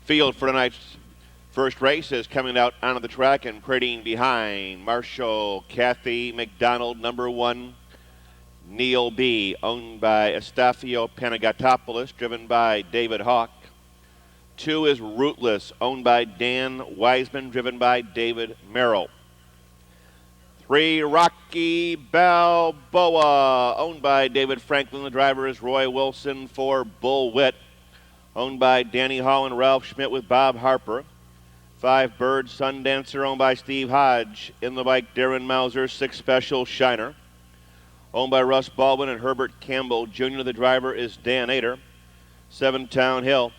Field for tonight's first race is coming out onto the track and parading behind Marshall Kathy McDonald, number 1. Neil B., owned by Estafio Panagatopoulos, driven by David Hawk. 2 is Rootless, owned by Dan Wiseman, driven by David Merrill. 3, Rocky Balboa, owned by David Franklin. The driver is Roy Wilson. 4, BULLWIT, owned by Danny Hall and Ralph Schmidt with Bob Harper. 5, Bird Sundancer, owned by Steve Hodge. In the bike, Darren Mauser. 6, Special Shiner, owned by Russ Baldwin and Herbert Campbell Jr. The driver is Dan Ader. 7, Town Hill,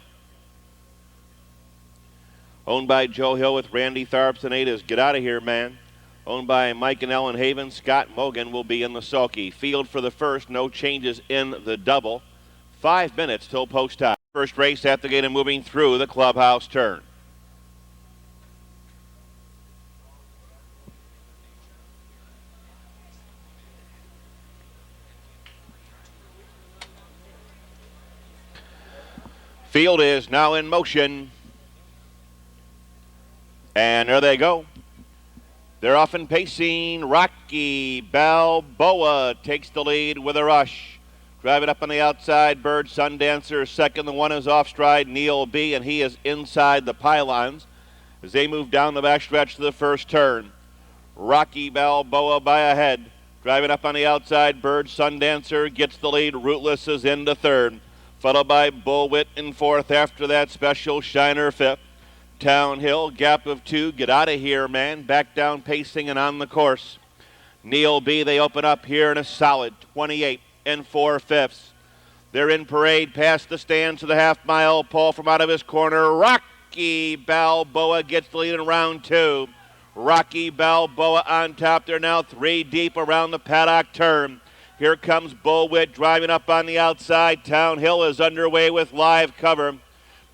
owned by Joe Hill with Randy Tharps. And 8 is Get Out of Here, Man, owned by Mike and Ellen Haven. Scott Mogan will be in the sulky. Field for the first, no changes in the double. 5 minutes till post time. First race at the gate and moving through the clubhouse turn. Field is now in motion. And there they go. They're off and pacing. Rocky Balboa takes the lead with a rush. Driving up on the outside, Bird Sundancer. Second, the 1 is off stride, Neil B., and he is inside the pylons as they move down the backstretch to the first turn. Rocky Balboa by a head. Driving up on the outside, Bird Sundancer gets the lead. Rootless is into third, followed by BULLWIT in fourth. After that, Special Shiner fifth. Town Hill, gap of 2. Get Out of Here, Man, back down pacing and on the course. Neil B., they open up here in a solid 28 4/5. They're in parade past the stands to the half-mile pole from out of his corner. Rocky Balboa gets the lead in round 2. Rocky Balboa on top. They're now 3 deep around the paddock turn. Here comes BULLWIT driving up on the outside. Town Hill is underway with live cover.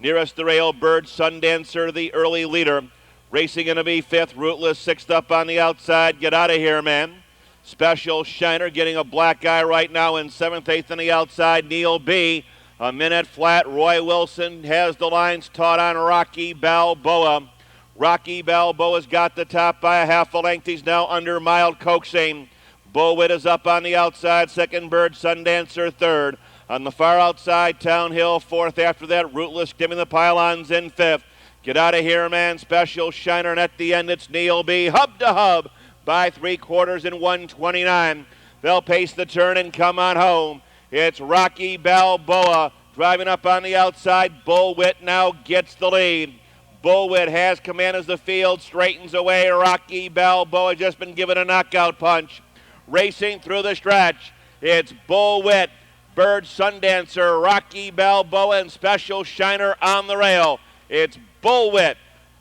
Nearest the rail, Bird Sundancer, the early leader. Racing in to be 5th, Rootless 6th up on the outside. Get Out of Here, Man. Special Shiner getting a black eye right now in 7th, 8th on the outside. Neil B. A minute flat. Roy Wilson has the lines taut on Rocky Balboa. Rocky Balboa's got the top by a half a length. He's now under mild coaxing. BULLWIT is up on the outside. Second, Bird Sundancer third. On the far outside, Town Hill fourth. After that, Rootless giving the pylons in 5th. Get Out of Here, Man, Special Shiner, and at the end it's Neil B. Hub to hub by 3/4 in 1:29. They'll pace the turn and come on home. It's Rocky Balboa driving up on the outside. BULLWIT now gets the lead. BULLWIT has command as the field straightens away. Rocky Balboa just been given a knockout punch. Racing through the stretch, it's BULLWIT, Bird Sundancer, Rocky Balboa, and Special Shiner on the rail. It's BULLWIT,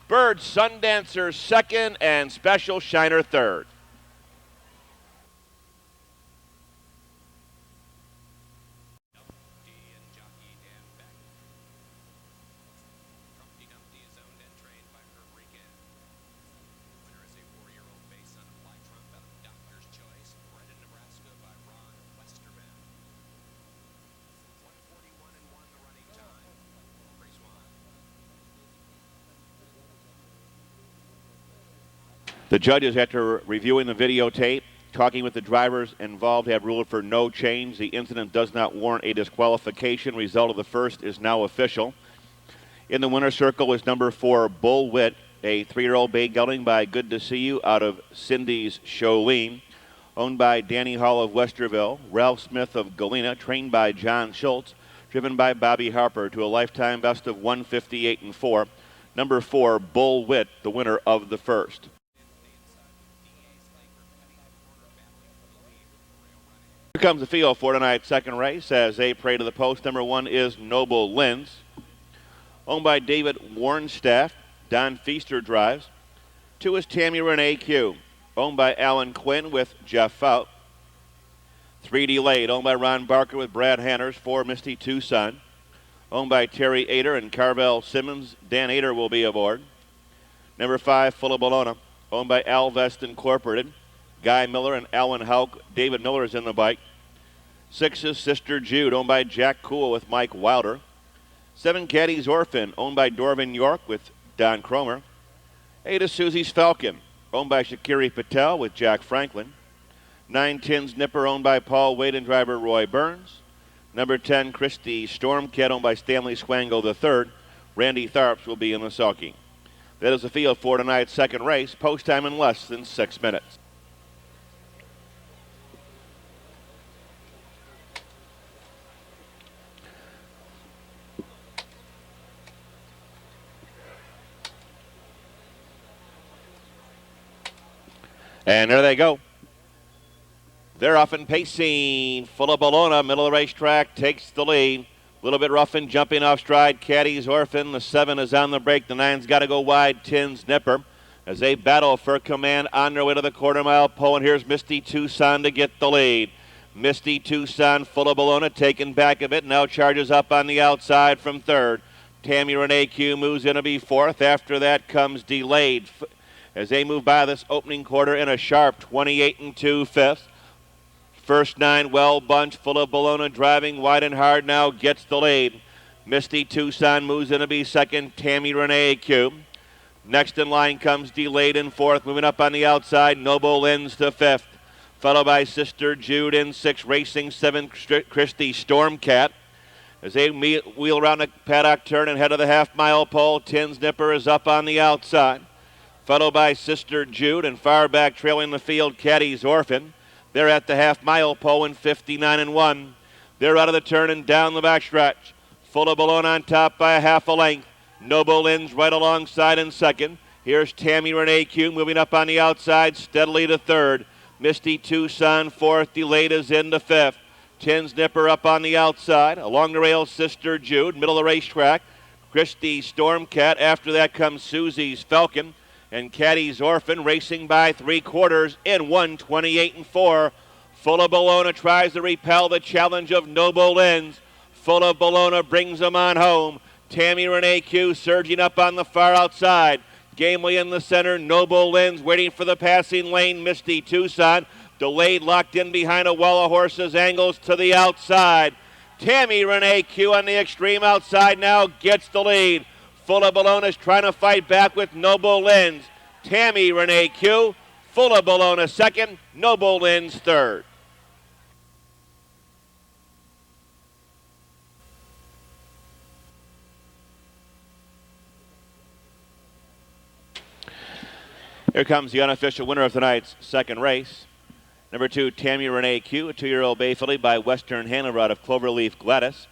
Bird Sundancer second, and Special Shiner third. The judges, after reviewing the videotape, talking with the drivers involved, have ruled for no change. The incident does not warrant a disqualification. Result of the first is now official. In the winner's circle is number 4, BULLWIT, a 3-year-old bay gelding by Good to See You out of Cindy's Cholene, owned by Danny Hall of Westerville, Ralph Smith of Galena, trained by John Schultz, driven by Bobby Harper to a lifetime best of 158 4. Number 4, BULLWIT, the winner of the first. Here comes the field for tonight's second race as they parade to the post. Number 1 is Noble LINNS, owned by David Warnstaff. Don Feaster drives. 2 is Tammy Renee Q, owned by Alan Quinn with Jeff FOUT. 3 Delayed, owned by Ron Barker with Brad Hanners. 4 Misty TUCSON, owned by Terry Ader and Carvel Simmons. Dan Ader will be aboard. Number 5, Full of Bellona, owned by Alvest Incorporated. Guy Miller and Alan Hauk. David Miller is in the bike. 6 is Sister Jude, owned by Jack Cool with Mike Wilder. 7, CATTIS Orphan, owned by Dorvin York with Don Cromer. 8 is SUZY'S Falcon, owned by Shakiri Patel with Jack Franklin. 9, Tins Nipper, owned by Paul Wade and driver Roy Burns. Number 10, Christie Stormcat, owned by Stanley Swango III. Randy Tharps will be in the sulky. That is the field for tonight's second race. Post time in less than 6 minutes. And there they go. They're off and pacing. Full of Bellona, middle of the racetrack, takes the lead. A little bit rough and jumping off stride. CATTIS Orphan. The 7 is on the break. The 9's got to go wide. Tins Nipper as they battle for command on their way to the quarter-mile pole. And here's Misty Tucson to get the lead. Misty Tucson, full of Bellona, taken back a bit. Now charges up on the outside from third. Tammy RENEE moves in to be fourth. After that comes Delayed as they move by this opening quarter in a sharp 28 2 fifth. First 9 well bunched, full of Bellona, driving wide and hard now, gets the lead. Misty Tucson moves in to be second. Tammy RENEE. Next in line comes Delayed in fourth, moving up on the outside. Noble LINNS to fifth, followed by Sister Jude in sixth, racing 7, Christie Stormcat. As they wheel around the paddock turn and head to the half-mile pole, Tins Nipper is up on the outside, followed by Sister Jude, and far back trailing the field, CATTIS Orphan. They're at the half-mile pole in 59-1. They're out of the turn and down the backstretch. Full of Bellona on top by a half a length. Noble LINNS right alongside in second. Here's Tammy RENEE moving up on the outside steadily to third. Misty Tucson fourth. Delayed is in to fifth. Tins Nipper up on the outside. Along the rails, Sister Jude, middle of the racetrack. Christie Stormcat. After that comes SUZY'S Falcon. And CATTIS Orphan racing by 3/4 in 1:28-4. Full of Bellona tries to repel the challenge of Noble LINNS. Full of Bellona brings them on home. Tammy RENEE surging up on the far outside. Gamely in the center. Noble LINNS waiting for the passing lane. Misty Tucson Delayed, locked in behind a wall of horses, angles to the outside. Tammy RENEE on the extreme outside now gets the lead. Full of Bellona's trying to fight back with Noble LINNS. Tammy RENEE, Full of Bellona second, Noble LINNS third. Here comes the unofficial winner of tonight's second race. Number 2, Tammy RENEE, a 2-year-old bay filly by Western Handler out of Cloverleaf Gladys.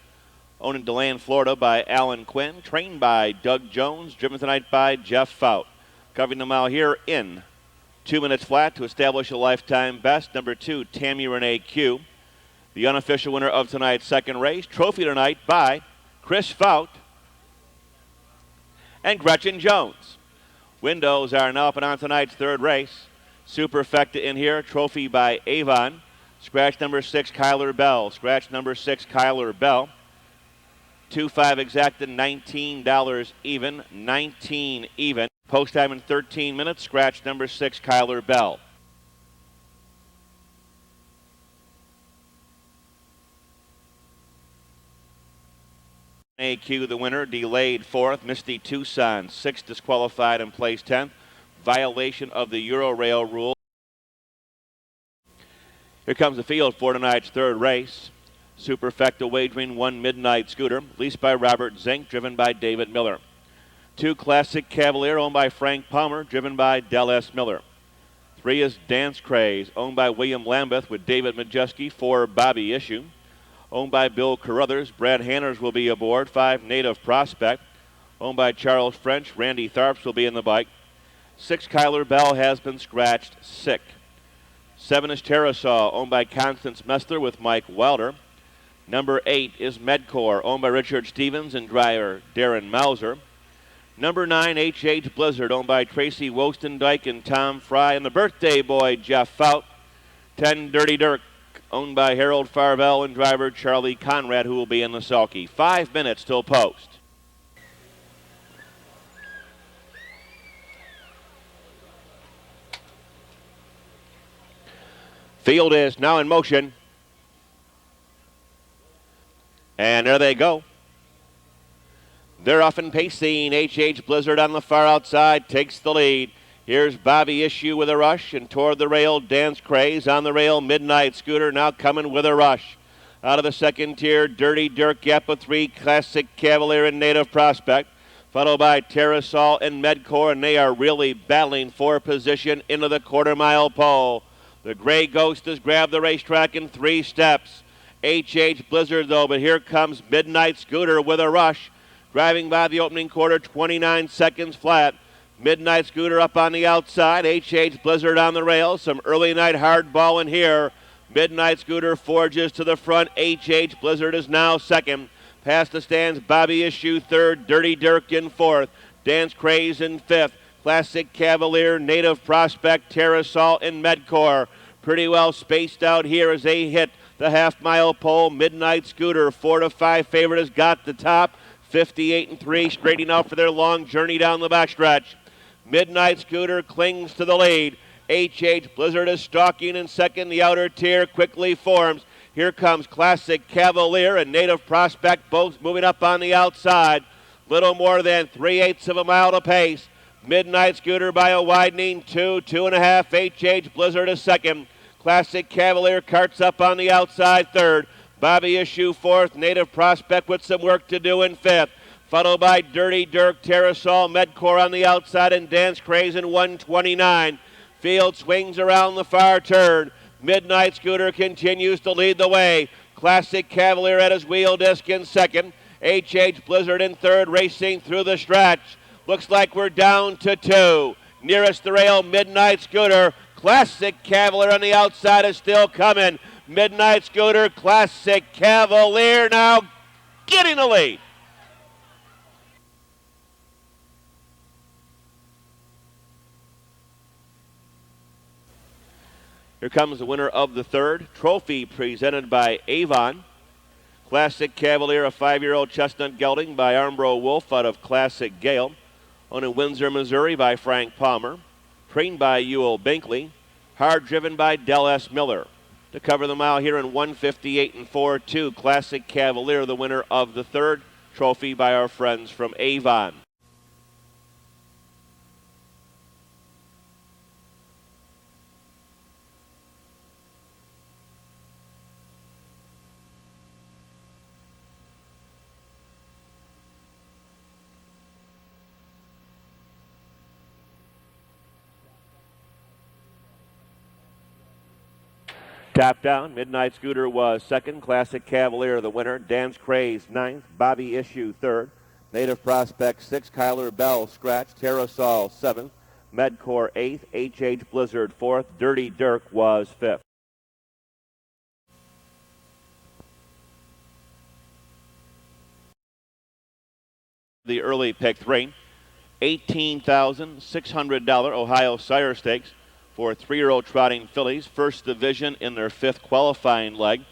Owned in DeLand, Florida by Alan Quinn. Trained by Doug Jones. Driven tonight by Jeff Fout. Covering the mile here in 2 minutes flat to establish a lifetime best. Number 2, Tammy RENEE, the unofficial winner of tonight's second race. Trophy tonight by Chris Fout and Gretchen Jones. Windows are now up and on tonight's third race. Superfecta in here. Trophy by Avon. Scratch number 6, Kyler Bell. Scratch number 6, Kyler Bell. 2-5 exacted, $19 even. 19 even. Post time in 13 minutes. Scratch number 6, Kyler Bell. AQ the winner, Delayed fourth. Misty Tucson 6th, disqualified and placed 10th. Violation of the Eurorail rule. Here comes the field for tonight's third race. Superfecta wagering 1 Midnight Scooter, leased by Robert Zink, driven by David Miller. 2 Classic Cavalier, owned by Frank Palmer, driven by Del S. Miller. 3 is Dance Craze, owned by William Lambeth with David Majeski. 4 Bobby Issue, owned by Bill Carruthers. Brad Hanners will be aboard. 5 Native Prospect, owned by Charles French. Randy Tharps will be in the bike. 6 Kyler Bell has been scratched sick. 7 is Terrasaw, owned by Constance Messler with Mike Wilder. Number 8 is Medcore, owned by Richard Stevens and driver Darren Mauser. Number 9, H.H. Blizzard, owned by Tracy Wostendike and Tom Fry. And the birthday boy, Jeff Fout. 10 Dirty Dirk, owned by Harold Farvell and driver Charlie Conrad, who will be in the sulky. 5 minutes till post. Field is now in motion. And there they go. They're off and pacing. H.H. Blizzard on the far outside takes the lead. Here's Bobby Issue with a rush, and toward the rail, Dance Craze on the rail. Midnight Scooter now coming with a rush. Out of the second tier, Dirty Dirk gap of 3, Classic Cavalier and Native Prospect, followed by Terrasol and Medcore, and they are really battling for position into the quarter-mile pole. The Gray Ghost has grabbed the racetrack in 3 steps. H.H. Blizzard, though, but here comes Midnight Scooter with a rush. Driving by the opening quarter, 29 seconds flat. Midnight Scooter up on the outside. H.H. Blizzard on the rails. Some early night hardball in here. Midnight Scooter forges to the front. H.H. Blizzard is now second. Past the stands, Bobby Issue third. Dirty Dirk in fourth. Dance Craze in fifth. Classic Cavalier, Native Prospect, Terrasol, and Medcore. Pretty well spaced out here as they hit the half-mile pole. Midnight Scooter, 4-5 favorite, has got the top. 58-3, straightening out for their long journey down the backstretch. Midnight Scooter clings to the lead. H.H. Blizzard is stalking in second. The outer tier quickly forms. Here comes Classic Cavalier and Native Prospect, both moving up on the outside. Little more than 3/8 of a mile to pace. Midnight Scooter by a widening 2.5. H.H. Blizzard is second. Classic Cavalier carts up on the outside third. Bobby Issue fourth. Native Prospect with some work to do in fifth. Followed by Dirty Dirk, Terrasol, Medcore on the outside, and Dance Craze in 129. Field swings around the far turn. Midnight Scooter continues to lead the way. Classic Cavalier at his wheel disc in second. H.H. Blizzard in third, racing through the stretch. Looks like we're down to 2. Nearest the rail, Midnight Scooter. Classic Cavalier on the outside is still coming. Midnight Scooter, Classic Cavalier now getting the lead. Here comes the winner of the third. Trophy presented by Avon. Classic Cavalier, a 5-year-old chestnut gelding by Armbro Wolf out of Classic Gale. Owned in Windsor, Missouri by Frank Palmer. Trained by Ewell Binkley. Hard driven by Del S. Miller. To cover the mile here in 1:58.42. Classic Cavalier, the winner of the third. Trophy by our friends from Avon. Top down, Midnight Scooter was second. Classic Cavalier, the winner. Dance Craze, ninth. Bobby Issue, third. Native Prospect, sixth. Kyler Bell, scratch. Terrasol, seventh. Medcore, eighth. H.H. Blizzard, fourth. Dirty Dirk was fifth. The early pick 3, $18,600 Ohio Sire Stakes for 3-year-old trotting fillies. First division in their 5th qualifying leg.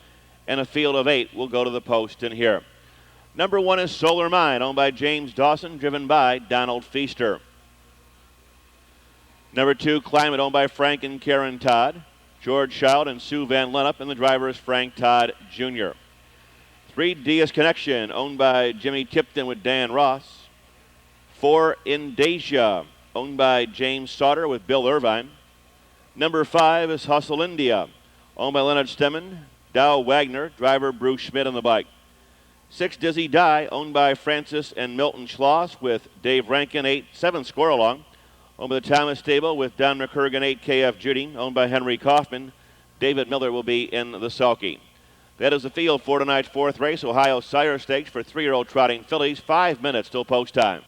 And a field of 8 will go to the post in here. Number 1 is Solar Mine, owned by James Dawson, driven by Donald Feaster. Number 2, Climate, owned by Frank and Karen Todd. George Child and Sue Van Lennep, and the driver is Frank Todd Jr. 3, Diaz Connection, owned by Jimmy Tipton with Dan Ross. 4, Indasia, owned by James Sauter with Bill Irvine. Number 5 is Hustle India, owned by Leonard Stemmen, Dow Wagner, driver Bruce Schmidt on the bike. 6, Dizzy Die, owned by Francis and Milton Schloss with Dave Rankin, 8, 7 Score Along, owned by the Thomas Stable with Don McCurgan, 8, KF Judy, owned by Henry Kaufman. David Miller will be in the sulky. That is the field for tonight's 4th race, Ohio Sire Stakes for 3-year-old trotting fillies. 5 minutes till post time.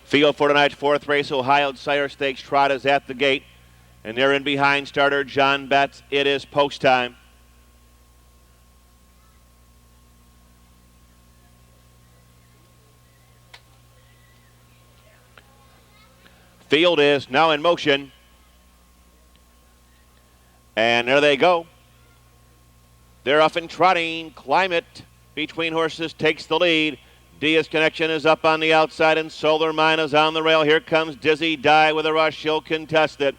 Field for tonight's 4th race, Ohio Sire Stakes trot is at the gate. And they're in behind starter John Betts. It is post time. Field is now in motion. And there they go. They're off and trotting. Climate between horses takes the lead. Diaz Connection is up on the outside, and Solar Mine is on the rail. Here comes Dizzy Die with a rush. He'll contest it.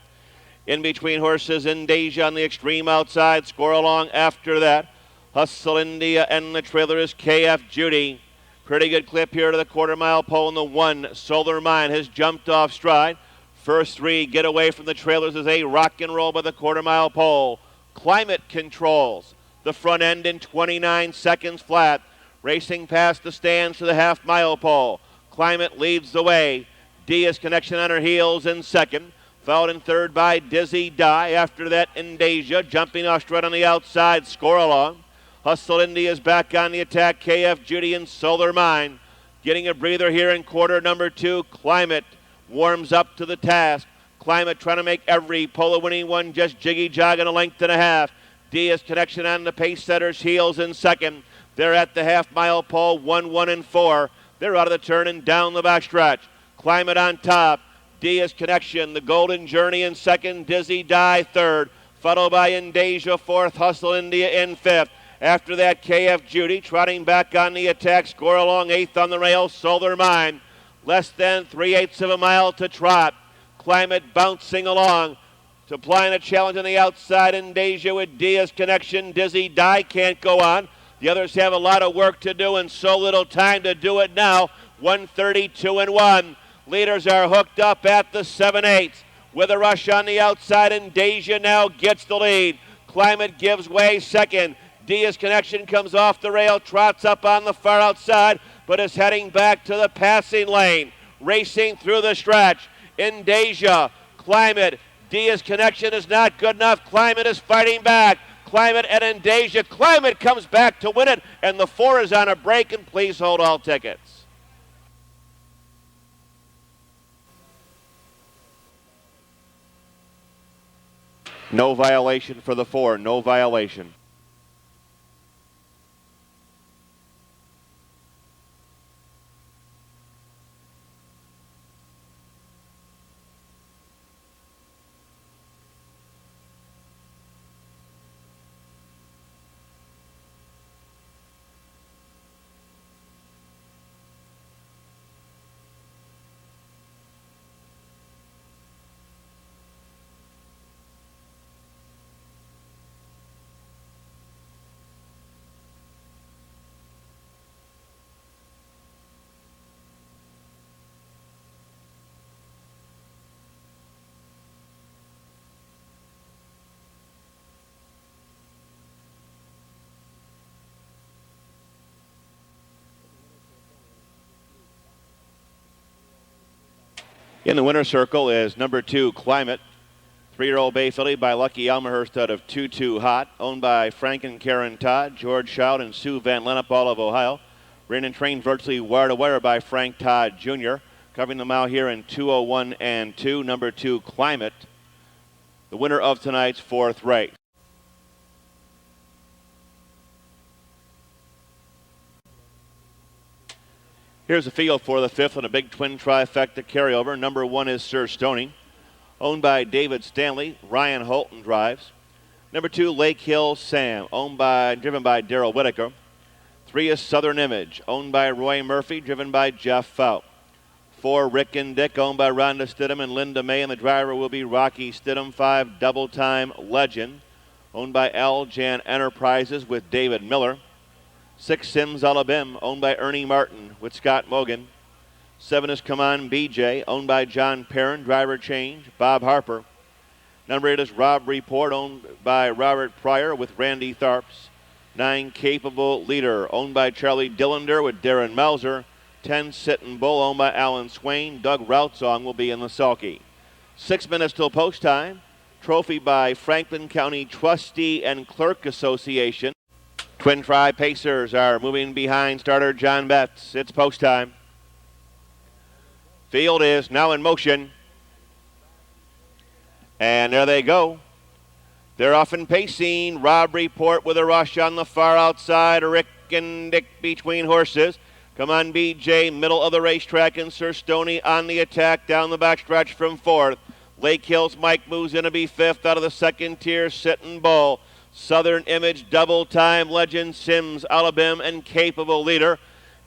In between horses, Indasia on the extreme outside. Score along after that. Hustle India, and the trailer is KF Judy. Pretty good clip here to the quarter-mile pole, and the 1, Solar Mine, has jumped off stride. First 3 get away from the trailers as they rock and roll by the quarter-mile pole. Climate controls the front end in 29 seconds flat. Racing past the stands to the half-mile pole. Climate leads the way. Diaz Connection on her heels in second. Followed in third by Dizzy Die. After that, Indasia jumping off straight on the outside. Score along. Hustle India's back on the attack. KF Judy and Solar Mine getting a breather here in quarter number 2. Climate warms up to the task. Climate trying to make every polo winning one just jiggy jogging a length and a half. Diaz Connection on the pace setter's heels in second. They're at the half-mile pole, 1, 1, and 4. They're out of the turn and down the backstretch. Climate on top. Diaz Connection, the Golden Journey in second. Dizzy Die third. Followed by Indasia fourth. Hustle India in fifth. After that, KF Judy trotting back on the attack. Score along eighth on the rail. Solar Mine. Less than 3/8 of a mile to trot. Climate bouncing along. Supplying a challenge on the outside. Indasia with Diaz Connection. Dizzy Die can't go on. The others have a lot of work to do and so little time to do it now. 1:32 and 1. Leaders are hooked up at the 7/8. With a rush on the outside, Indasia now gets the lead. Climate gives way second. Diaz Connection comes off the rail, trots up on the far outside, but is heading back to the passing lane. Racing through the stretch. Indasia, Climate, Diaz Connection is not good enough. Climate is fighting back. Climate and Indasia. Climate comes back to win it, and the 4 is on a break, and please hold all tickets. No violation for the 4, no violation. In the winner's circle is number 2, Climate. 3-year-old bay filly by Lucky Elmhurst out of 2-2 Hot, owned by Frank and Karen Todd, George Shout, and Sue Van Lennep, all of Ohio. Ran and trained virtually wire to wire by Frank Todd Jr. Covering the mile here in 2:01 and 2, number 2, Climate, the winner of tonight's 4th race. Here's a field for the 5th and a big twin trifecta carryover. Number 1 is Sir Stoney, owned by David Stanley. Ryan Holton drives. Number 2, Lake Hill Sam, driven by Darrell Whitaker. 3 is Southern Image, owned by Roy Murphy, driven by Jeff Fout. 4, Rick and Dick, owned by Rhonda Stidham and Linda May, and the driver will be Rocky Stidham. 5, Double Time Legend, owned by Al Jan Enterprises with David Miller. 6, Sims Alabim, owned by Ernie Martin with Scott Mogan. 7 is Come On BJ, owned by John Perrin, driver change, Bob Harper. Number 8 is Rob Report, owned by Robert Pryor with Randy Tharps. 9, Capable Leader, owned by Charlie Dilander with Darren Melzer. 10, Sittin' Bull, owned by Alan Swain. Doug Routsong will be in the sulky. 6 minutes till post time. Trophy by Franklin County Trustee and Clerk Association. Twin Tri Pacers are moving behind starter John Betts. It's post time. Field is now in motion. And there they go. They're off and pacing. Rob Report with a rush on the far outside. Rick and Dick between horses. Come On BJ, middle of the racetrack, and Sir Stoney on the attack down the backstretch from 4th. Lake Hills Mike moves in to be 5th out of the 2nd tier. Sittin' Bull. Southern Image, Double Time Legend, Sims, Alabim, and Capable Leader.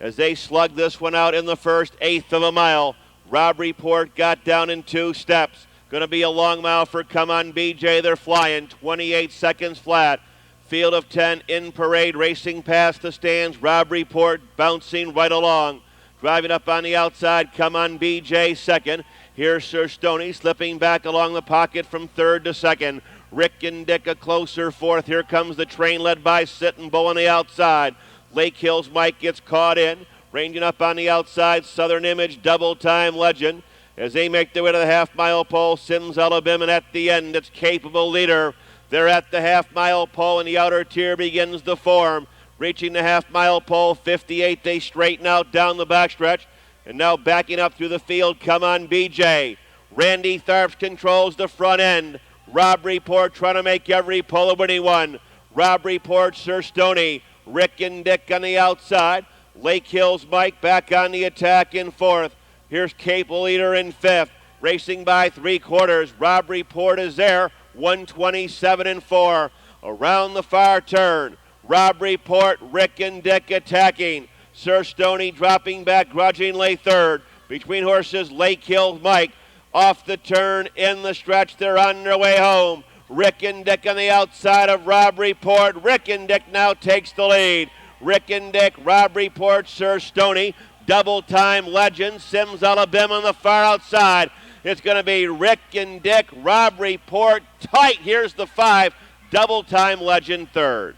as they slug this one out in the first eighth of a mile. Rob Report got down in 2 steps. Going to be a long mile for Come On BJ. They're flying 28 seconds flat. Field of 10 in parade, racing past the stands. Rob Report bouncing right along. Driving up on the outside, Come On BJ second. Here's Sir Stoney slipping back along the pocket from third to second. Rick and Dick a closer fourth. Here comes the train led by Sittin' Bull on the outside. Lake Hills Mike gets caught in. Ranging up on the outside, Southern Image, Double Time Legend. As they make their way to the half-mile pole, Sims Alabim, and at the end, it's Capable Leader. They're at the half-mile pole, and the outer tier begins to form. Reaching the half-mile pole, 58, they straighten out down the backstretch. And now backing up through the field, Come On BJ. Randy Tharps controls the front end. Rob Report trying to make every pole a winning one. Rob Report, Sir Stoney, Rick and Dick on the outside. Lake Hills Mike back on the attack in fourth. Here's Capable Leader in fifth. Racing by 3/4. Rob Report is there. 127 and 4. Around the far turn. Rob Report, Rick and Dick attacking. Sir Stoney dropping back grudgingly third. Between horses, Lake Hills Mike. Off the turn in the stretch. They're on their way home. Rick and Dick on the outside of Rob Report. Rick and Dick now takes the lead. Rick and Dick, Rob Report, Sir Stoney, Double Time Legend, Sims Alabim on the far outside. It's going to be Rick and Dick, Rob Report, tight. Here's the 5, Double Time Legend third.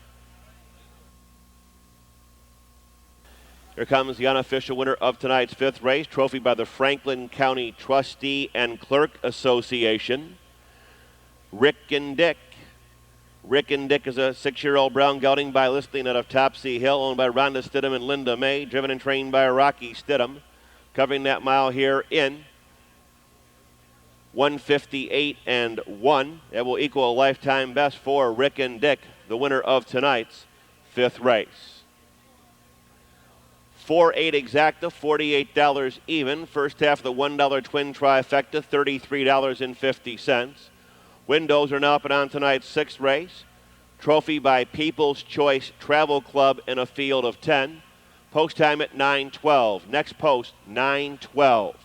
Here comes the unofficial winner of tonight's 5th race, trophy by the Franklin County Trustee and Clerk Association, Rick and Dick. Rick and Dick is a 6-year-old brown gelding by listing out of Topsy Hill, owned by Rhonda Stidham and Linda May, driven and trained by Rocky Stidham, covering that mile here in 1:58 and 1. That will equal a lifetime best for Rick and Dick, the winner of tonight's 5th race. 4-8 exacta, $48 even. First half of the $1 twin trifecta, $33.50. Windows are now up and on tonight's 6th race. Trophy by People's Choice Travel Club in a field of 10. Post time at 9:12. Next post, 9:12.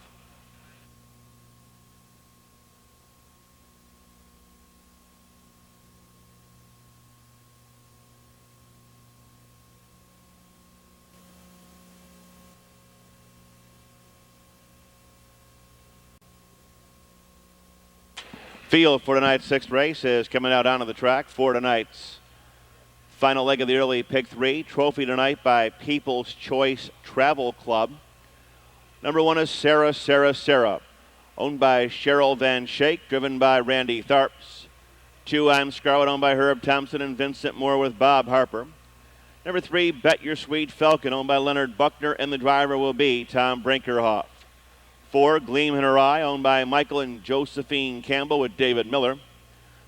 Field for tonight's 6th race is coming out onto the track for tonight's final leg of the early pick 3. Trophy tonight by People's Choice Travel Club. Number 1 is Sarah, owned by Cheryl Van Shake, driven by Randy Tharps. 2, I'm Scarlet, owned by Herb Thompson and Vincent Moore with Bob Harper. Number 3, Bet Your Sweet Falcon, owned by Leonard Buckner, and the driver will be Tom Brinkerhoff. 4, Gleam in Her Eye, owned by Michael and Josephine Campbell with David Miller.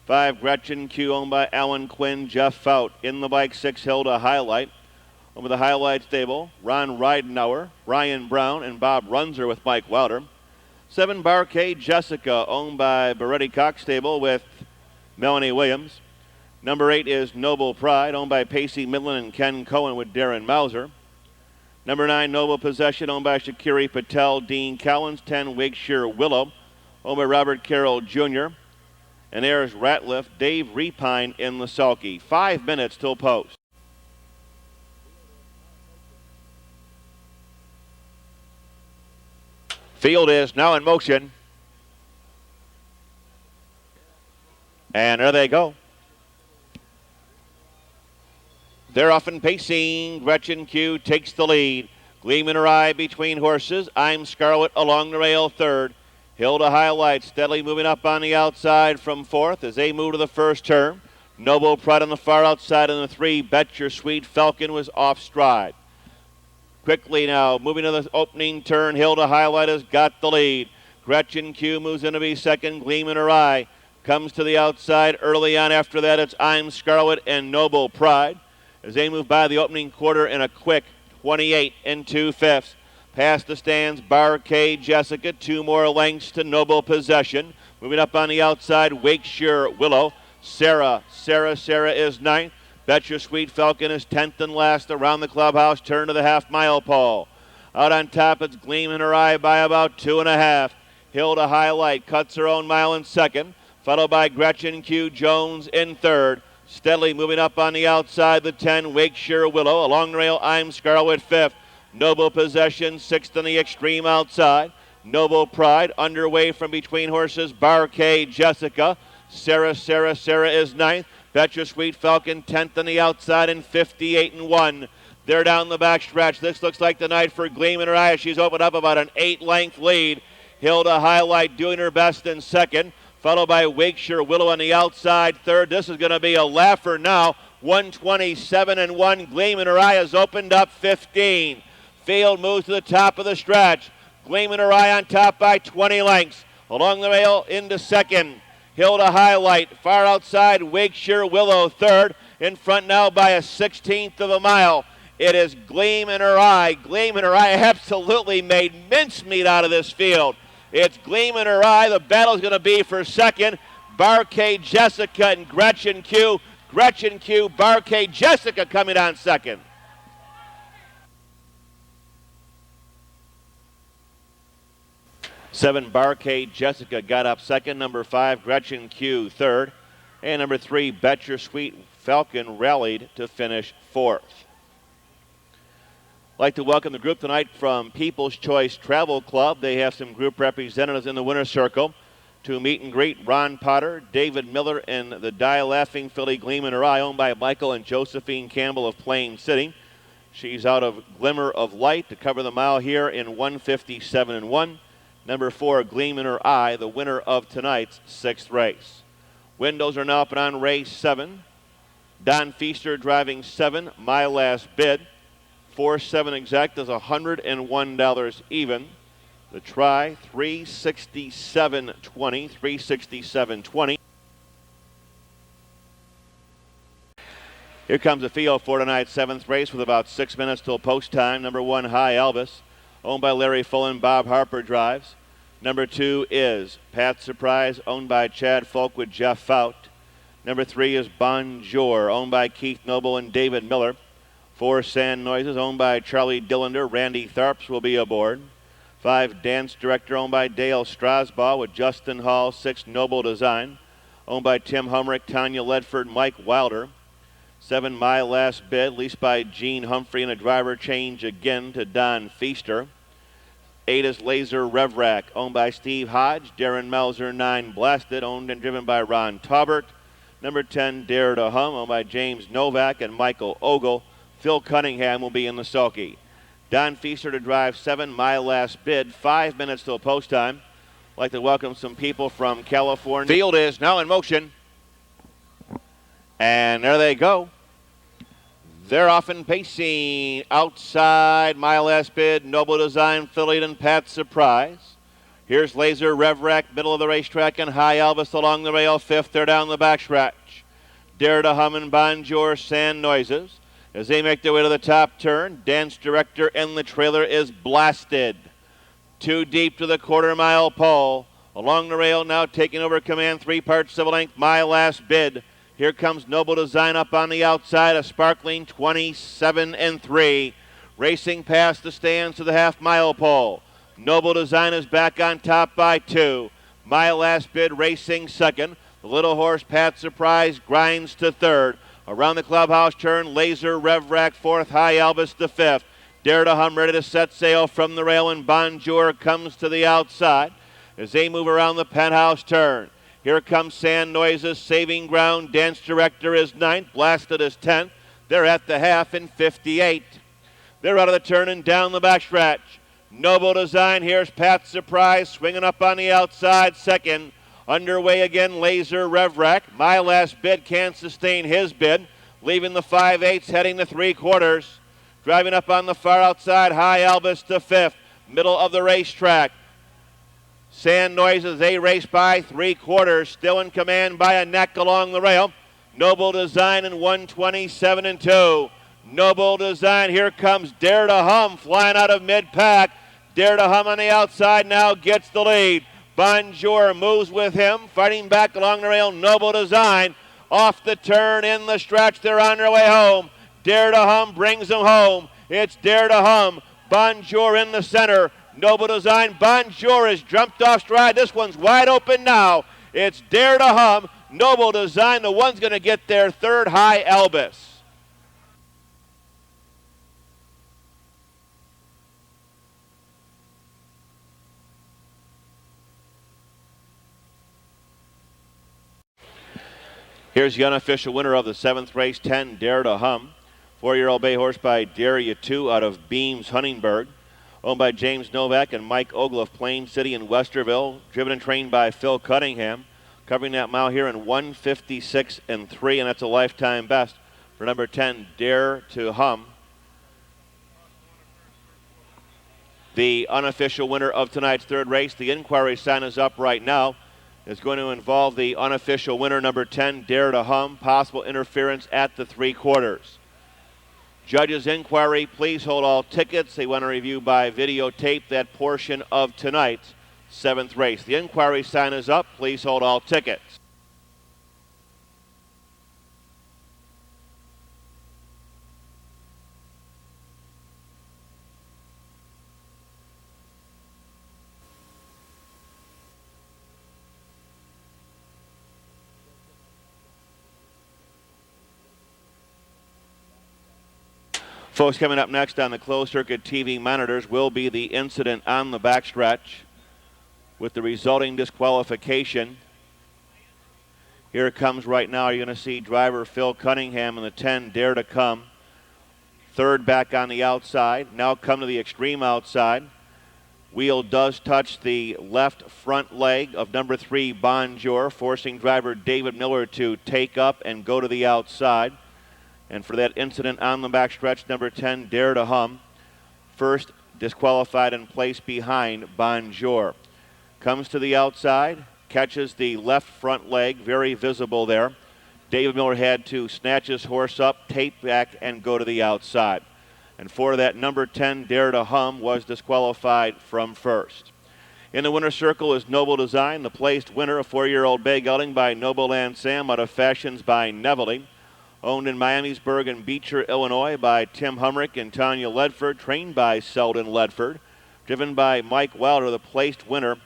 5, Gretchen Q, owned by Alan Quinn, Jeff Fout. In the bike, 6, Hilda Highlight. Over the Highlight stable, Ron Ridenauer, Brian Brown, and Bob Runzer with Mike Wilder. 7, Barcade Jessica, owned by Beretti Cox stable with Melanie Williams. Number 8 is Noble Pride, owned by Pacey Midland and Ken Cohen with Darren Mauser. Number 9, Noble Possession, owned by Shakiri Patel, Dean Collins. 10, Wakeshire Willow, owned by Robert Carroll Jr. And there's Ratliff, Dave Repine in the sulky. 5 minutes till post. Field is now in motion. And there they go. They're off and pacing. Gretchen Q takes the lead. Gleam in Her Eye between horses. I'm Scarlet along the rail third. Hilda Highlight steadily moving up on the outside from fourth as they move to the first turn. Noble Pride on the far outside in the 3. Bet Your Sweet Falcon was off stride. Quickly now moving to the opening turn. Hilda Highlight has got the lead. Gretchen Q moves in to be second. Gleam in Her Eye comes to the outside early on. After that, it's I'm Scarlet and Noble Pride as they move by the opening quarter in a quick 28 2/5. Past the stands, Barcade Jessica, 2 more lengths to Noble Possession. Moving up on the outside, Wakeshire Willow. Sarah is 9th. Bet Your Sweet Falcon is 10th and last around the clubhouse turn to the half-mile pole. Out on top, it's Gleam in Her Eye by about 2.5. Hilda Highlight cuts her own mile in second, followed by Gretchen Q. Jones in third. Steadily moving up on the outside, the 10, Wakeshire Willow. Along the rail, I'm Scarlet, fifth. Noble Possession, sixth on the extreme outside. Noble Pride underway from between horses. Barquet Jessica. Sarah is ninth. Bet Your Sweet Falcon 10th on the outside and 58-1. They're down the backstretch. This looks like the night for Gleam in Her Eye. She's opened up about an 8-length lead. Hilda Highlight doing her best in second, followed by Wakeshire Willow on the outside third. This is going to be a laugher now. 127-1. Gleam in Her Eye has opened up 15. Field moves to the top of the stretch. Gleam in Her Eye on top by 20 lengths. Along the rail into second. Hilda Highlight far outside. Wakeshire Willow third. In front now by a 16th of a mile. It is Gleam in Her Eye. Gleam in Her Eye absolutely made mincemeat out of this field. It's Gleam in Her Eye. The battle's going to be for second. Barquet Jessica and Gretchen Q. Gretchen Q, Barquet Jessica coming on second. Seven, Barquet Jessica got up second. Number 5, Gretchen Q third. And number 3, Bet Your Sweet Falcon rallied to finish fourth. I'd like to welcome the group tonight from People's Choice Travel Club. They have some group representatives in the winner's circle to meet and greet. Ron Potter, David Miller, and the Die-Laughing filly Gleam in Her Eye, owned by Michael and Josephine Campbell of Plain City. She's out of Glimmer of Light to cover the mile here in 157-1. Number 4, Gleam in Her Eye, the winner of tonight's 6th race. Windows are now up and on race 7. Don Feaster driving 7, My Last Bid. 4-7 exact is $101 even. The try, 367.20, 367.20. Here comes the field for tonight's 7th race with about 6 minutes till post time. Number 1, High Elvis, owned by Larry Fullen. Bob Harper drives. Number 2 is Pat Surprise, owned by Chad Folk with Jeff Fout. Number 3 is Bonjour, owned by Keith Noble and David Miller. 4, Sand Noises, owned by Charlie Dilander. Randy Tharps will be aboard. 5, Dance Director, owned by Dale Strasbaugh with Justin Hall. 6, Noble Design, owned by Tim Humrick, Tanya Ledford, Mike Wilder. 7, My Last Bid, leased by Gene Humphrey, and a driver change again to Don Feaster. 8 is Laser Revrack, owned by Steve Hodge. Darren Melzer. 9, Blasted, owned and driven by Ron Taubert. Number 10, Dare to Hum, owned by James Novak and Michael Ogle. Phil Cunningham will be in the sulky. Don Feaster to drive 7, My Last Bid. 5 minutes till post time. I'd like to welcome some people from California. Field is now in motion. And there they go. They're off and pacing. Outside, My Last Bid, Noble Design, Philly, and Pat Surprise. Here's Laser Revrack, middle of the racetrack, and High Elvis along the rail. 5th, they're down the backstretch. Dare to Hum and Bonjour, Sand Noises. As they make their way to the top turn, Dance Director in the trailer is Blasted. 2 deep to the quarter-mile pole. Along the rail now taking over command, 3 parts of a length, My Last Bid. Here comes Noble Design up on the outside, a sparkling 27-3. Racing past the stands to the half-mile pole. Noble Design is back on top by 2. My Last Bid racing second. The little horse Pat Surprise grinds to third. Around the clubhouse turn, Laser Revrack 4th, High Elvis the 5th. Dare to Hum ready to set sail from the rail, and Bonjour comes to the outside as they move around the penthouse turn. Here comes Sand Noises, saving ground. Dance Director is 9th, Blasted is 10th. They're at the half in 58. They're out of the turn and down the backstretch. Noble Design, here's Pat Surprise, swinging up on the outside, second. Underway again, Laser Revrack. My Last Bid can't sustain his bid, leaving the 5/8, heading to 3/4. Driving up on the far outside, High Elvis to 5th, middle of the racetrack. Sand Noises, they race by 3/4, still in command by a neck along the rail. Noble Design in 127-2. Noble Design, here comes Dare to Hum, flying out of mid-pack. Dare to Hum on the outside now gets the lead. Bonjour moves with him, fighting back along the rail. Noble Design Off the turn, in the stretch, they're on their way home. Dare to Hum brings them home. It's Dare to Hum. Bonjour in the center. Noble Design. Bonjour has jumped off stride. This one's wide open now. It's Dare to Hum. Noble Design, the one's going to get their third. High Elvis. Here's the unofficial winner of the 7th race, 10, Dare to Hum. 4-year-old bay horse by Daria 2 out of Beams, Huntingburg. Owned by James Novak and Mike Ogle of Plain City in Westerville. Driven and trained by Phil Cunningham. Covering that mile here in 1:56 and 3, and that's a lifetime best for number 10, Dare to Hum. The unofficial winner of tonight's 3rd race, the inquiry sign is up right now. Is going to involve the unofficial winner, number 10, Dare to Hum. Possible interference at the 3/4. Judges' inquiry, please hold all tickets. They want to review by videotape that portion of tonight's 7th race. The inquiry sign is up. Please hold all tickets. Folks, coming up next on the closed-circuit TV monitors will be the incident on the backstretch with the resulting disqualification. Here it comes right now. You're going to see driver Phil Cunningham in the 10, Dare to Come. 3rd back on the outside. Now come to the extreme outside. Wheel does touch the left front leg of number 3, Bonjour, forcing driver David Miller to take up and go to the outside. And for that incident on the backstretch, number 10, Dare to Hum, first disqualified and placed behind Bonjour. Comes to the outside, catches the left front leg, very visible there. David Miller had to snatch his horse up, tape back, and go to the outside. And for that, number 10, Dare to Hum, was disqualified from first. In the winner's circle is Noble Design, the placed winner, a 4-year-old bay gelding by Noble Land Sam out of Fashions by Neville. Owned in Miamisburg and Beecher, Illinois by Tim Humrick and Tanya Ledford. Trained by Selden Ledford. Driven by Mike Wilder, the placed winner,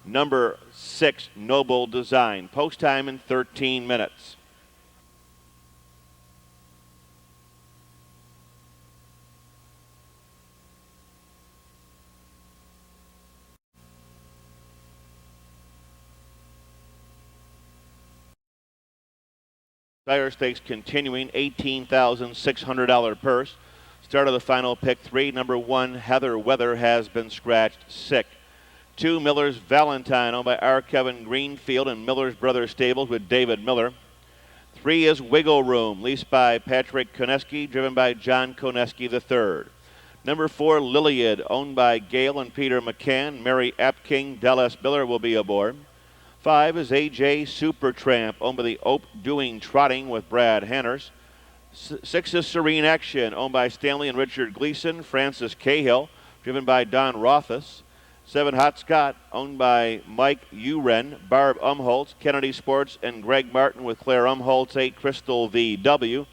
number 6, Noble Design. Post time in 13 minutes. Sire Stakes continuing, $18,600 purse. Start of the final pick 3. Number 1, Heather Weather, has been scratched sick. 2, Miller's Valentine, owned by R. Kevin Greenfield and Miller's Brothers Stables with David Miller. 3 is Wiggle Room, leased by Patrick Koneski, driven by John Koneski III. Number 4, Liliad, owned by Gail and Peter McCann. Mary Epking, Dallas Miller will be aboard. 5 is AJ Supertramp, owned by the Ope Doing Trotting with Brad Hanners. 6 is Serene Action, owned by Stanley and Richard Gleason. Francis Cahill, driven by Don Rothfuss. 7 Hot Scott, owned by Mike Uren, Barb Umholtz, Kennedy Sports, and Greg Martin with Claire Umholtz. 8 Crystal VW,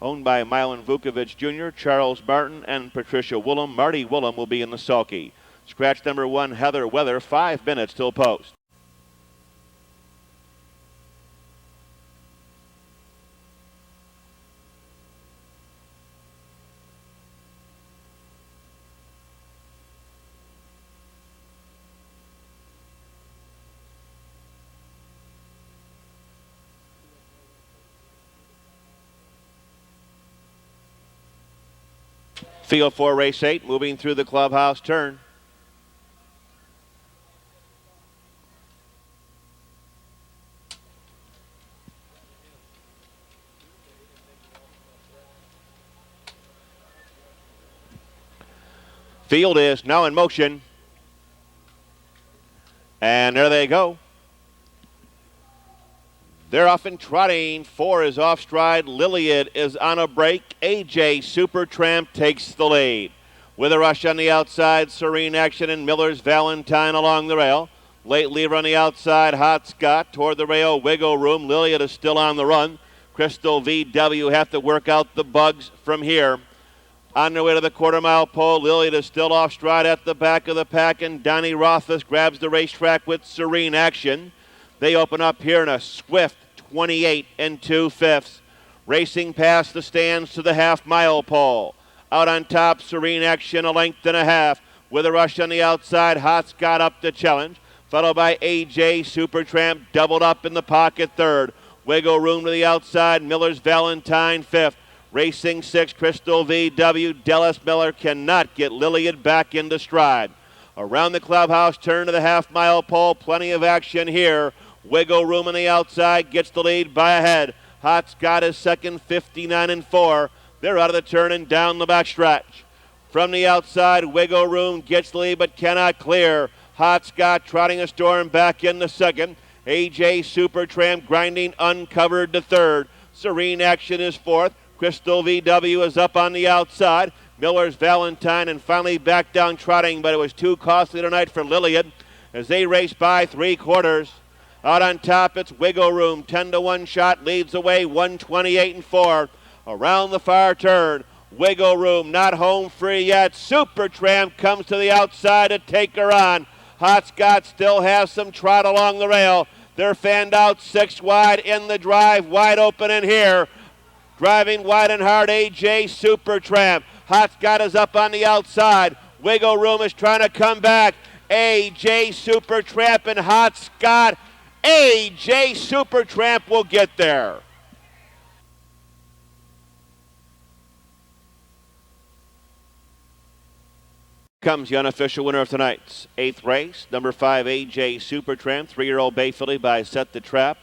owned by Milan Vukovic Jr., Charles Martin, and Patricia Willem. Marty Willem will be in the sulky. Scratch number 1, Heather Weather, 5 minutes till post. Field 4, race 8, moving through the clubhouse turn. Field is now in motion. And there they go. They're off and trotting. 4 is off stride. Liliad is on a break. AJ Supertramp takes the lead. With a rush on the outside, Serene Action and Miller's Valentine along the rail. Late leaver on the outside, Hot Scott toward the rail, Wiggle Room. Liliad is still on the run. Crystal VW have to work out the bugs from here. On their way to the quarter-mile pole, Lillian is still off stride at the back of the pack, and Donnie Rothfuss grabs the racetrack with serene action. They open up here in a swift 28 2/5. Racing past the stands to the half-mile pole. Out on top, serene action, a length and a half. With a rush on the outside, Hot Scott up to challenge. Followed by AJ Supertramp, doubled up in the pocket third. Wiggle Room to the outside, Miller's Valentine fifth. Racing six, Crystal VW. Dallas Miller cannot get Lillian back into stride. Around the clubhouse, turn to the half-mile pole. Plenty of action here. Wiggle Room on the outside, gets the lead by a head. Hot Scott is second, 59 4. They're out of the turn and down the back stretch. From the outside, Wiggle Room gets the lead but cannot clear. Hot Scott trotting a storm back in the second. AJ Supertramp grinding uncovered to third. Serene Action is fourth. Crystal VW is up on the outside. Miller's Valentine and finally back down trotting, but it was too costly tonight for Lillian as they race by 3/4. Out on top, it's Wiggle Room. 10-1 shot leads away, 128 4. Around the far turn, Wiggle Room not home free yet. Supertramp comes to the outside to take her on. Hot Scott still has some trot along the rail. They're fanned out 6 wide in the drive, wide open in here. Driving wide and hard, AJ Supertramp. Hot Scott is up on the outside. Wiggle Room is trying to come back. AJ Supertramp and Hot Scott. AJ Supertramp will get there. Comes the unofficial winner of tonight's 8th race, number 5, AJ Supertramp, 3-year-old bay filly by Set the Trap.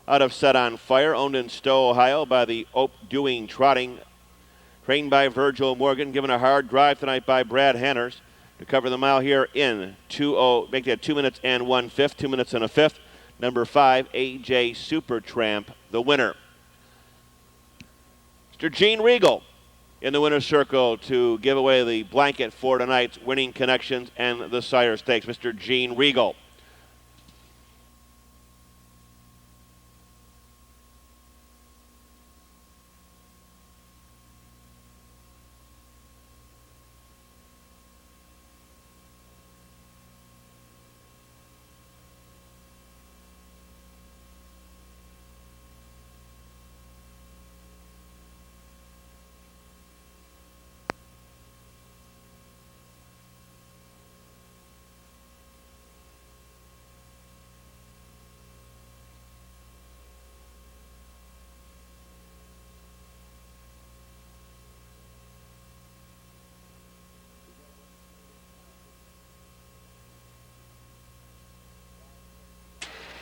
Out of Set on Fire, owned in Stowe, Ohio by the Oak Doing Trotting, trained by Virgil Morgan, given a hard drive tonight by Brad Hanners to cover the mile here in 2:0, make that 2 minutes and 1/5, 2 minutes and a fifth. Number 5, AJ Supertramp, the winner. Mr. Gene Regal in the winner's circle to give away the blanket for tonight's Winning Connections and the Sire Stakes. Mr. Gene Regal.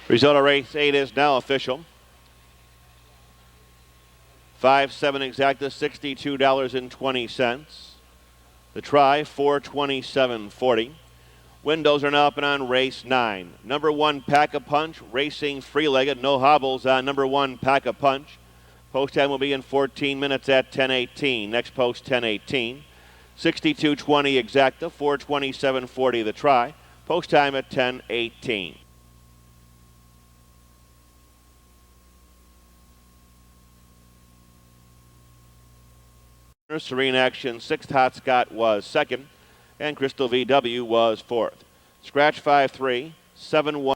Result of race 8 is now official. 5-7 exacta, $62.20. The try, $427.40. Windows are now open on race 9. Number 1, Pack-a-Punch, racing free-legged, no hobbles on number 1, Pack-a-Punch. Post time will be in 14 minutes at 10:18. Next post, 10:18. 62.20 exacta, 427.40 the try. Post time at 10:18. Serene Action 6th, Hot Scott was 2nd, and Crystal VW was 4th. Scratch 5-3, 7-1.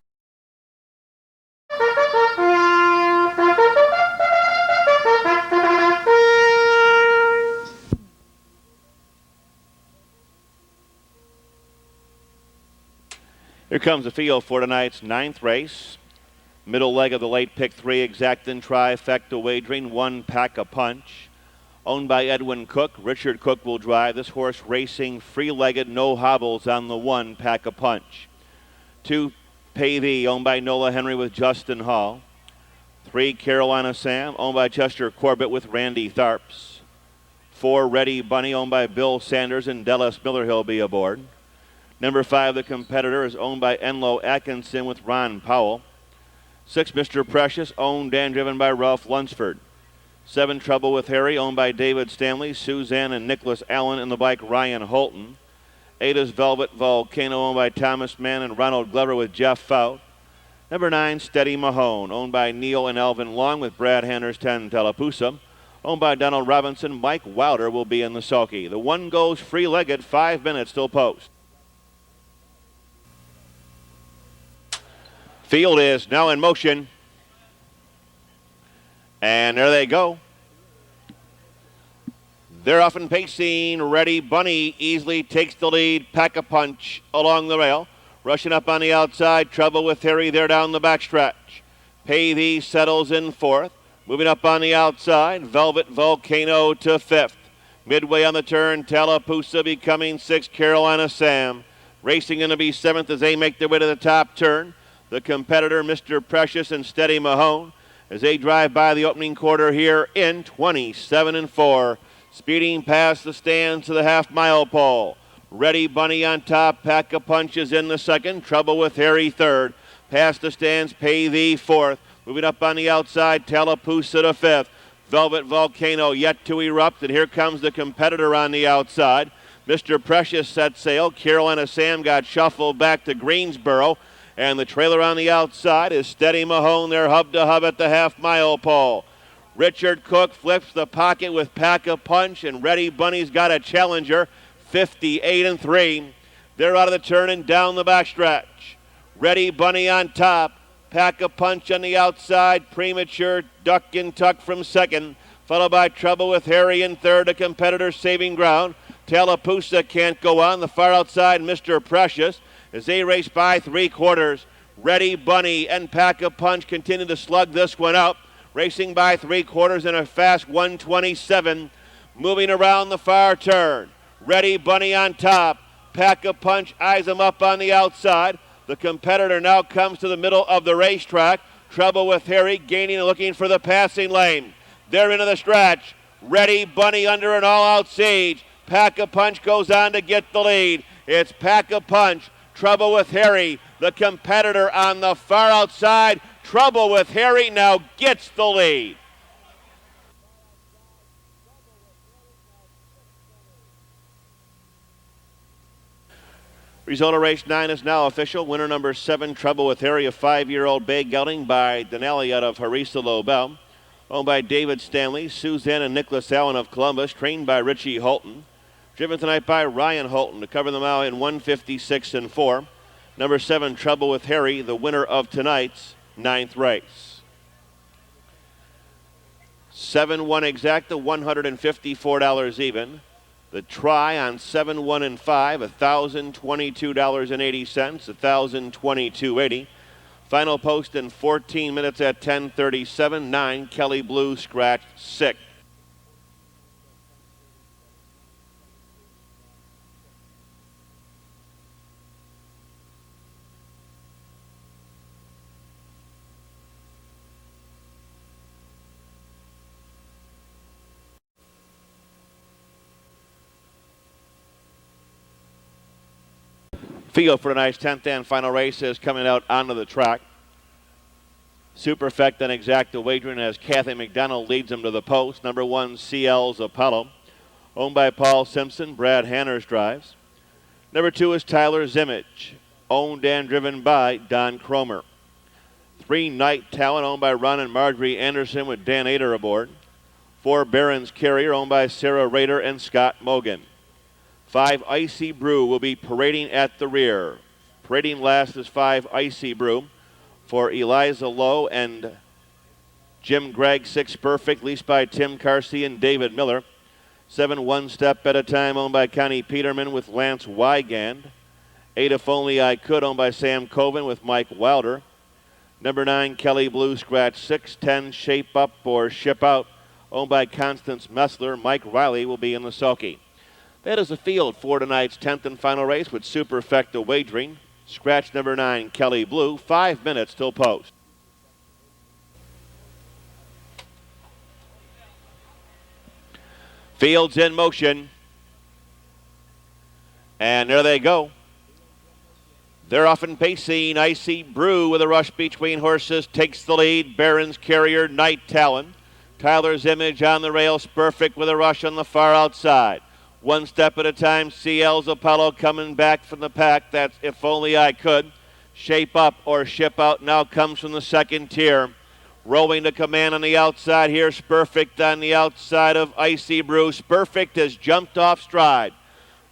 Here comes the field for tonight's 9th race. Middle leg of the late pick 3, Exactin Trifecta Wagering, 1 Pack-a-Punch. Owned by Edwin Cook. Richard Cook will drive this horse, racing free-legged, no hobbles on the 1 Pack-a-Punch. 2 Pavey, owned by Nola Henry with Justin Hall. 3 Carolina Sam, owned by Chester Corbett with Randy Tharps. 4 Ready Bunny, owned by Bill Sanders and Dallas Miller, he'll be aboard. Number 5, The Competitor, is owned by Enlo Atkinson with Ron Powell. 6 Mr. Precious, owned and driven by Ralph Lunsford. 7 Trouble with Harry, owned by David Stanley, Suzanne and Nicholas Allen, and the bike Ryan Holton. 8 is Velvet Volcano, owned by Thomas Mann and Ronald Glover with Jeff FOUT. Number 9, STEADY-MAHONE, owned by Neil and Alvin Long with Brad Hanner's 10 Tallapoosa. Owned by Donald Robinson, Mike Wilder will be in the sulky. The one goes free-legged, 5 minutes till post. Field is now in motion. And there they go. They're off and pacing. Ready Bunny easily takes the lead. Pack-a-Punch along the rail. Rushing up on the outside. Trouble with Harry there down the backstretch. Pay Thee settles in fourth. Moving up on the outside. Velvet Volcano to fifth. Midway on the turn. Tallapoosa becoming sixth. Carolina Sam. Racing in to be seventh as they make their way to the top turn. The competitor, Mr. Precious and STEADY-MAHONE, as they drive by the opening quarter here in 27-4. Speeding past the stands to the half-mile pole. Ready Bunny on top. Pack-a-Punch is in the second. Trouble with Harry third. Past the stands, Pay Thee fourth. Moving up on the outside, Tallapoosa to fifth. Velvet Volcano yet to erupt, and here comes the competitor on the outside. Mr. Precious set sail. Carolina Sam got shuffled back to Greensboro. And the trailer on the outside is STEADY-MAHONE there hub-to-hub at the half-mile pole. Richard Cook flips the pocket with Pack-a-Punch, and Ready Bunny's got a challenger, 58-3. They're out of the turn and down the backstretch. Ready Bunny on top. Pack-a-Punch on the outside. Premature duck and tuck from second. Followed by Trouble with Harry in third. A competitor saving ground. Tallapoosa can't go on. The far outside, Mr. Precious. As they race by three-quarters, Ready Bunny and Pack-a-Punch continue to slug this one out. Racing by three-quarters in a fast 127. Moving around the far turn. Ready Bunny on top. Pack-a-Punch eyes him up on the outside. The competitor now comes to the middle of the racetrack. Trouble with Harry gaining and looking for the passing lane. They're into the stretch. Ready Bunny under an all-out siege. Pack-a-Punch goes on to get the lead. It's Pack-a-Punch. Trouble with Harry, the competitor on the far outside. Trouble with Harry now gets the lead. Result of race 9 is now official. Winner number 7, Trouble with Harry, a 5-year-old bay gelding by Denali out of Harissa Lobel. Owned by David Stanley, Suzanne and Nicholas Allen of Columbus, trained by Richie Holton. Driven tonight by Ryan Holton to cover the mile in 156-4. Number 7, Trouble with Harry, the winner of tonight's 9th race. 7-1 exacta, $154 even. The try on 7-1 and 5, $1,022.80, $1,022.80. Final post in 14 minutes at 10:37. 9, Kelly Blue scratched 6. Field for tonight's 10th and final race is coming out onto the track. Superfect and exacta wagering as Kathy McDonald leads them to the post. Number 1, CL's Apollo. Owned by Paul Simpson, Brad Hanners drives. Number 2 is Tyler's Image. Owned and driven by Don Cromer. 3, Night Talent, owned by Ron and Marjorie Anderson with Dan Ader aboard. 4, Barron's Carrier, owned by Sarah Rader and Scott Mogan. 5, Icy Brew will be parading at the rear. Parading last is 5, Icy Brew for Eliza Lowe and Jim Gregg. 6, Perfect, leased by Tim Carsey and David Miller. 7, One Step at a Time, owned by Connie Peterman with Lance Wygand. 8, If Only I Could, owned by Sam Coven with Mike Wilder. Number 9, Kelly Blue scratch 6. 10, Shape Up or Ship Out, owned by Constance Messler. Mike Riley will be in the sulky. That is the field for tonight's 10th and final race with Superfecta wagering. Scratch number 9, Kelly Blue, 5 minutes till post. Field's in motion. And there they go. They're off and pacing. Icy Brew with a rush between horses takes the lead. Barron's Carrier, Night Talon. Tyler's Image on the rails, Perfect with a rush on the far outside. One Step at a Time, CL's Apollo coming back from the pack. That's If Only I Could. Shape Up or Ship Out now comes from the second tier. Rolling to command on the outside here. Perfect on the outside of Icy Brew. Perfect has jumped off stride.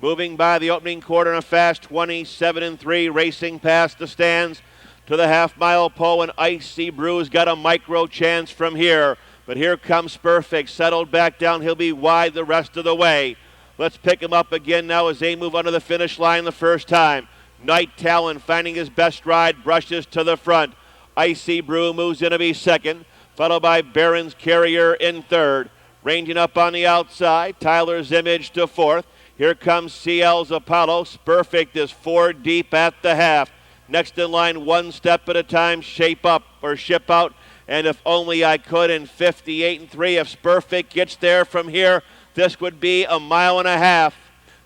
Moving by the opening quarter in a fast 27-3. Racing past the stands to the half-mile pole, and Icy Brew's got a micro chance from here. But here comes Perfect, settled back down. He'll be wide the rest of the way. Let's pick him up again now as they move under the finish line the first time. Night Talon finding his best ride, brushes to the front. Icy Brew moves in to be second, followed by Baron's Carrier in third. Ranging up on the outside, Tyler's Image to fourth. Here comes CL's Apollo. Perfect is 4 deep at the half. Next in line, one step at a time, Shape Up or Ship Out. And If Only I Could in 58-3. If Perfect gets there from here, this would be a mile and a half.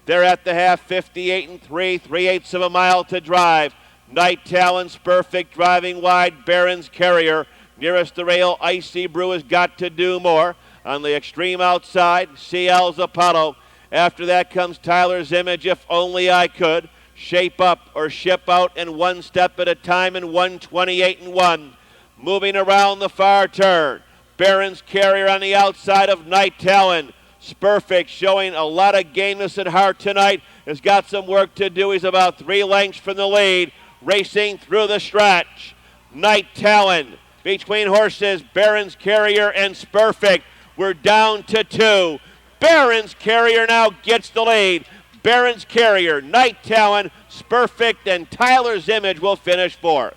They're at the half, 58-3, 3/8 of a mile to drive. Night Talon's Perfect driving wide. Baron's Carrier nearest the rail. Icy Brew has got to do more. On the extreme outside, CL's Apollo. After that comes Tyler's Image, If Only I Could. Shape Up or Ship Out, and one step at a time in 1:28-1. Moving around the far turn. Baron's Carrier on the outside of Night Talon. Perfect showing a lot of gameness at heart tonight. Has got some work to do. He's about 3 lengths from the lead. Racing through the stretch. Night Talon between horses Baron's Carrier and Perfect. We're down to 2. Baron's Carrier now gets the lead. Baron's Carrier, Night Talon, Perfect, and Tyler's Image will finish 4th.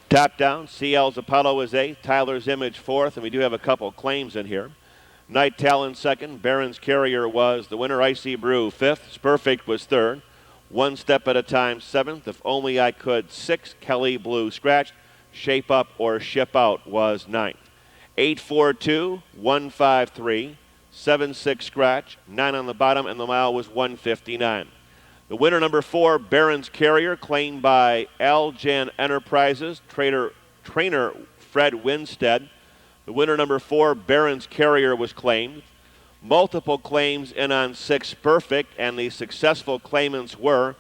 Top down, CL's Apollo is 8th, Tyler's Image 4th, and we do have a couple claims in here. Night Talon 2nd, Baron's Carrier was the winner, Icy Brew 5th, Perfect was 3rd, one step at a time 7th, If Only I Could 6th, Kelly Blue scratched, Shape Up or Ship Out was 9th. 8-4-2, 1-5-3, 7-6 scratch, 9 on the bottom, and the mile was 1:59. The winner, number 4, Baron's Carrier, claimed by Aljan Enterprises, trainer Fred Winstead. The winner, number 4, Baron's Carrier, was claimed. Multiple claims in on 6 Perfect, and the successful claimants were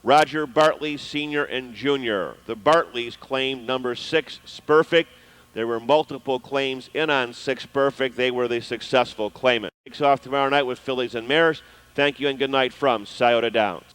Roger Bartley, Sr. and Jr. The Bartleys claimed number 6 Perfect. There were multiple claims in on 6 Perfect. They were the successful claimant. Kicks off tomorrow night with fillies and mares. Thank you and good night from Scioto Downs.